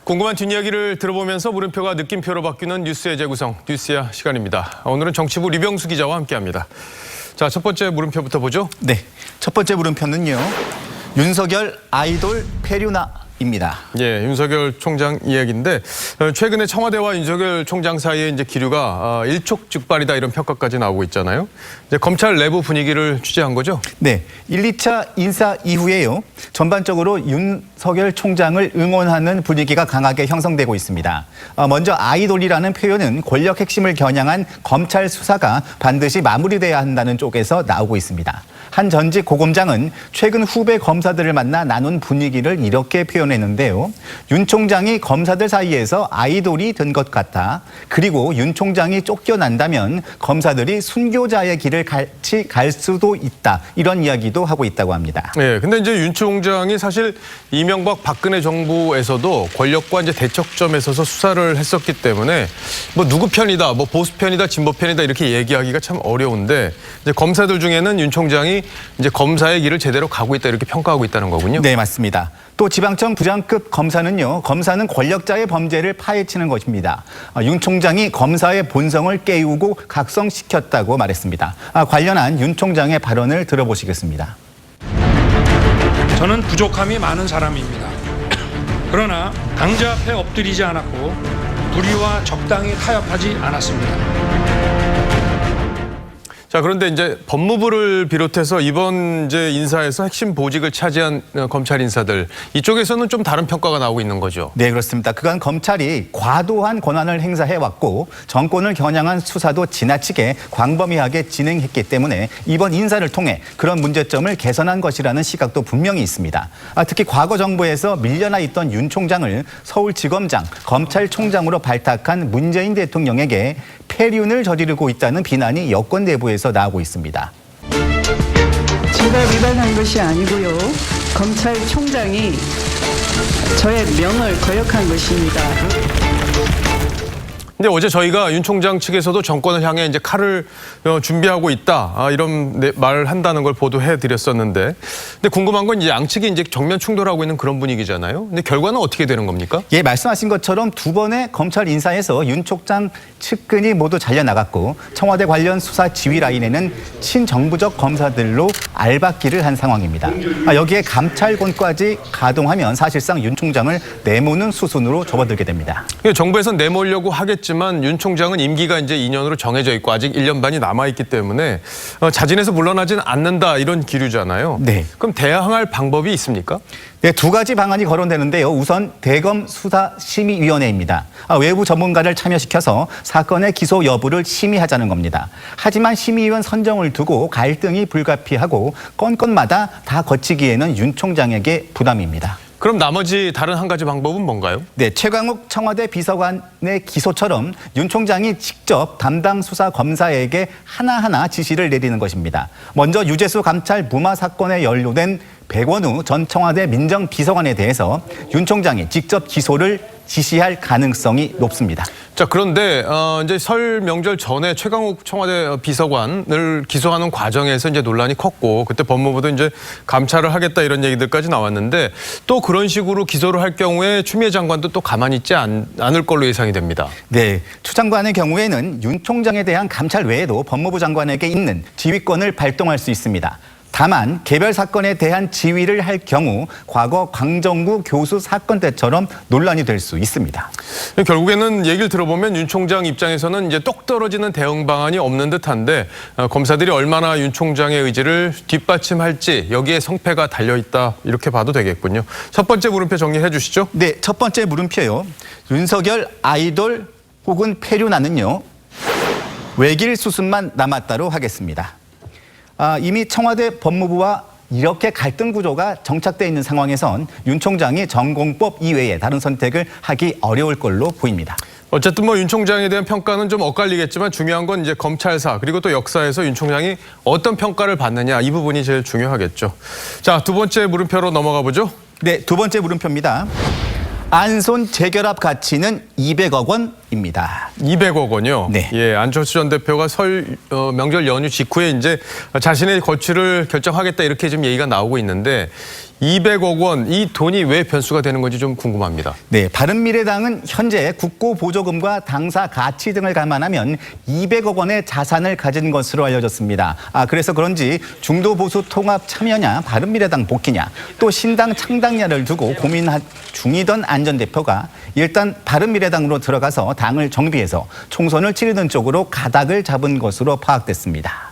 궁금한 뒷이야기를 들어보면서 물음표가 느낌표로 바뀌는 뉴스의 재구성, 뉴스야 시간입니다. 오늘은 정치부 류병수 기자와 함께합니다. 자, 첫 번째 물음표부터 보죠. 네, 첫 번째 물음표는요. 윤석열 아이돌 페류나입니다. 예, 윤석열 총장 이야기인데 최근에 청와대와 윤석열 총장 사이에 이제 기류가 일촉즉발이다 이런 평가까지 나오고 있잖아요. 이제 검찰 내부 분위기를 취재한 거죠? 네, 1, 2차 인사 이후에요. 전반적으로 윤석열 총장을 응원하는 분위기가 강하게 형성되고 있습니다. 먼저 아이돌이라는 표현은 권력 핵심을 겨냥한 검찰 수사가 반드시 마무리돼야 한다는 쪽에서 나오고 있습니다. 한 전직 고검장은 최근 후배 검사들을 만나 나눈 분위기를 이렇게 표현했는데요. 윤 총장이 검사들 사이에서 아이돌이 된 것 같다. 그리고 윤 총장이 쫓겨난다면 검사들이 순교자의 길을 같이 갈 수도 있다. 이런 이야기도 하고 있다고 합니다. 네, 근데 이제 윤 총장이 사실 이명박 박근혜 정부에서도 권력과 이제 대척점에 서서 수사를 했었기 때문에 뭐 누구 편이다, 뭐 보수 편이다, 진보 편이다 이렇게 얘기하기가 참 어려운데 이제 검사들 중에는 윤 총장이 이제 검사의 길을 제대로 가고 있다 이렇게 평가하고 있다는 거군요. 네, 맞습니다. 또 지방청 부장급 검사는요. 검사는 권력자의 범죄를 파헤치는 것입니다. 윤 총장이 검사의 본성을 깨우고 각성시켰다고 말했습니다. 관련한 윤 총장의 발언을 들어보시겠습니다. 저는 부족함이 많은 사람입니다. 그러나 강자 앞에 엎드리지 않았고 불의와 적당히 타협하지 않았습니다. 자, 그런데 이제 법무부를 비롯해서 이번 이제 인사에서 핵심 보직을 차지한 검찰 인사들 이쪽에서는 좀 다른 평가가 나오고 있는 거죠. 네, 그렇습니다. 그간 검찰이 과도한 권한을 행사해왔고 정권을 겨냥한 수사도 지나치게 광범위하게 진행했기 때문에 이번 인사를 통해 그런 문제점을 개선한 것이라는 시각도 분명히 있습니다. 특히 과거 정부에서 밀려나 있던 윤 총장을 서울지검장, 검찰총장으로 발탁한 문재인 대통령에게 폐륜을 저지르고 있다는 비난이 여권 내부에서 나오고 있습니다. 제가 위반한 것이 아니고요. 검찰총장이 저의 명을 거역한 것입니다. 근데 어제 저희가 윤 총장 측에서도 정권을 향해 이제 칼을 준비하고 있다 이런 말을 한다는 걸 보도해 드렸었는데, 근데 궁금한 건 이제 양측이 이제 정면 충돌하고 있는 그런 분위기잖아요. 근데 결과는 어떻게 되는 겁니까? 예, 말씀하신 것처럼 두 번의 검찰 인사에서 윤 총장 측근이 모두 잘려나갔고 청와대 관련 수사 지휘 라인에는 친정부적 검사들로 알박기를 한 상황입니다. 여기에 감찰권까지 가동하면 사실상 윤 총장을 내모는 수순으로 접어들게 됩니다. 정부에서는 내몰려고 하겠지만 윤 총장은 임기가 이제 2년으로 정해져 있고 아직 1년 반이 남아있기 때문에 자진해서 물러나지는 않는다 이런 기류잖아요. 네. 그럼 대항할 방법이 있습니까? 네, 두 가지 방안이 거론되는데요. 우선 대검 수사심의위원회입니다. 외부 전문가를 참여시켜서 사건의 기소 여부를 심의하자는 겁니다. 하지만 심의위원 선정을 두고 갈등이 불가피하고 건건마다 다 거치기에는 윤 총장에게 부담입니다. 그럼 나머지 다른 한 가지 방법은 뭔가요? 네, 최강욱 청와대 비서관의 기소처럼 윤 총장이 직접 담당 수사 검사에게 하나하나 지시를 내리는 것입니다. 먼저 유재수 감찰 무마 사건에 연루된 백원우 전 청와대 민정비서관에 대해서 윤 총장이 직접 기소를 지시할 가능성이 높습니다. 자, 그런데 이제 설 명절 전에 최강욱 청와대 비서관을 기소하는 과정에서 이제 논란이 컸고 그때 법무부도 이제 감찰을 하겠다 이런 얘기들까지 나왔는데 또 그런 식으로 기소를 할 경우에 추미애 장관도 또 가만히 있지 않을 걸로 예상이 됩니다. 네, 추 장관의 경우에는 윤 총장에 대한 감찰 외에도 법무부 장관에게 있는 지휘권을 발동할 수 있습니다. 다만 개별 사건에 대한 지휘를 할 경우 과거 광정구 교수 사건 때처럼 논란이 될 수 있습니다. 결국에는 얘기를 들어보면 윤 총장 입장에서는 이제 똑 떨어지는 대응 방안이 없는 듯한데 검사들이 얼마나 윤 총장의 의지를 뒷받침할지 여기에 성패가 달려있다 이렇게 봐도 되겠군요. 첫 번째 물음표 정리해 주시죠. 네, 첫 번째 물음표요. 윤석열 아이돌 혹은 페류나는요. 외길 수순만 남았다로 하겠습니다. 이미 청와대 법무부와 이렇게 갈등 구조가 정착돼 있는 상황에선 윤 총장이 전공법 이외에 다른 선택을 하기 어려울 걸로 보입니다. 어쨌든 뭐 윤 총장에 대한 평가는 좀 엇갈리겠지만 중요한 건 이제 검찰사 그리고 또 역사에서 윤 총장이 어떤 평가를 받느냐 이 부분이 제일 중요하겠죠. 자, 두 번째 물음표로 넘어가 보죠. 네, 두 번째 물음표입니다. 안손 재결합 가치는 200억 원, 원입니다. 200억 원요. 네. 예, 안철수 전 대표가 명절 연휴 직후에 이제 자신의 거취를 결정하겠다 이렇게 지금 얘기가 나오고 있는데 200억 원, 이 돈이 왜 변수가 되는 건지 좀 궁금합니다. 네, 바른미래당은 현재 국고 보조금과 당사 가치 등을 감안하면 200억 원의 자산을 가진 것으로 알려졌습니다. 그래서 그런지 중도 보수 통합 참여냐, 바른미래당 복귀냐, 또 신당 창당냐를 두고 고민 중이던 안 전 대표가 일단 바른미래당으로 들어가서 당을 정비해서 총선을 치르는 쪽으로 가닥을 잡은 것으로 파악됐습니다.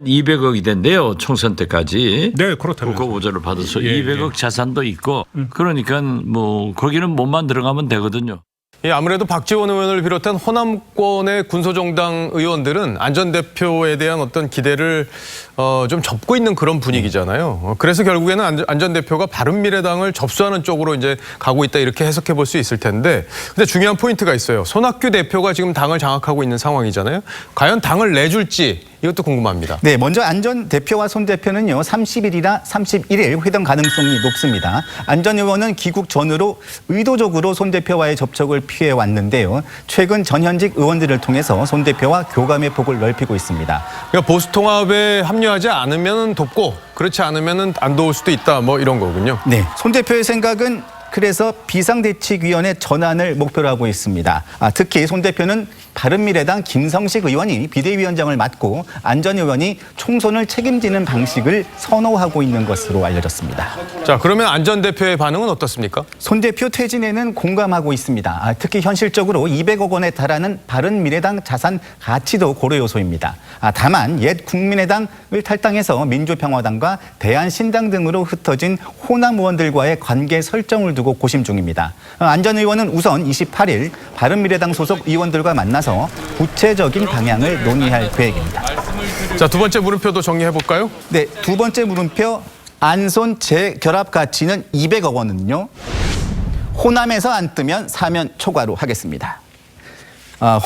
200억이 된대요. 총선 때까지. 네, 그렇다면서요. 국고 보조를 받아서 예, 200억 자산도 있고 그러니까 뭐 거기는 몸만 들어가면 되거든요. 예, 아무래도 박지원 의원을 비롯한 호남권의 군소정당 의원들은 안 전 대표에 대한 어떤 기대를 좀 접고 있는 그런 분위기잖아요. 그래서 결국에는 안 전 대표가 바른미래당을 접수하는 쪽으로 이제 가고 있다 이렇게 해석해 볼 수 있을 텐데, 근데 중요한 포인트가 있어요. 손학규 대표가 지금 당을 장악하고 있는 상황이잖아요. 과연 당을 내줄지 이것도 궁금합니다. 네, 먼저 안 전 대표와 손 대표는요 30일이나 31일 회동 가능성이 높습니다. 안 전 의원은 귀국 전후로 의도적으로 손 대표와의 접촉을 피해 왔는데요. 최근 전현직 의원들을 통해서 손 대표와 교감의 폭을 넓히고 있습니다. 그러니까 보수통합에 합류하지 않으면 돕고 그렇지 않으면 안 도울 수도 있다 뭐 이런 거군요. 네, 손 대표의 생각은 그래서 비상대책위원회 전환을 목표로 하고 있습니다. 특히 손 대표는 바른미래당 김성식 의원이 비대위원장을 맡고 안 전 의원이 총선을 책임지는 방식을 선호하고 있는 것으로 알려졌습니다. 자, 그러면 안 전 대표의 반응은 어떻습니까? 손 대표 퇴진에는 공감하고 있습니다. 특히 현실적으로 200억 원에 달하는 바른미래당 자산 가치도 고려 요소입니다. 다만 옛 국민의당을 탈당해서 민주평화당과 대한신당 등으로 흩어진 호남 의원들과의 관계 설정을 두고 고심 중입니다. 안 전 의원은 우선 28일 바른미래당 소속 의원들과 만나서 구체적인 방향을 논의할 계획입니다. 자, 두 번째 물음표도 정리해 볼까요? 네, 두 번째 물음표 안손 재결합 가치는 200억 원은요. 호남에서 안 뜨면 사면 초과로 하겠습니다.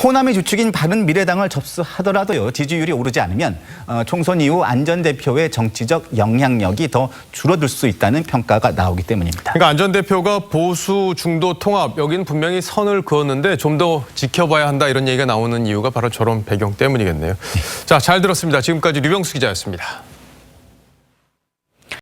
호남의 주축인 바른미래당을 접수하더라도요. 지지율이 오르지 않으면 총선 이후 안 전 대표의 정치적 영향력이 더 줄어들 수 있다는 평가가 나오기 때문입니다. 그러니까 안 전 대표가 보수 중도 통합 여기는 분명히 선을 그었는데 좀 더 지켜봐야 한다 이런 얘기가 나오는 이유가 바로 저런 배경 때문이겠네요. 자, 잘 들었습니다. 지금까지 류병수 기자였습니다.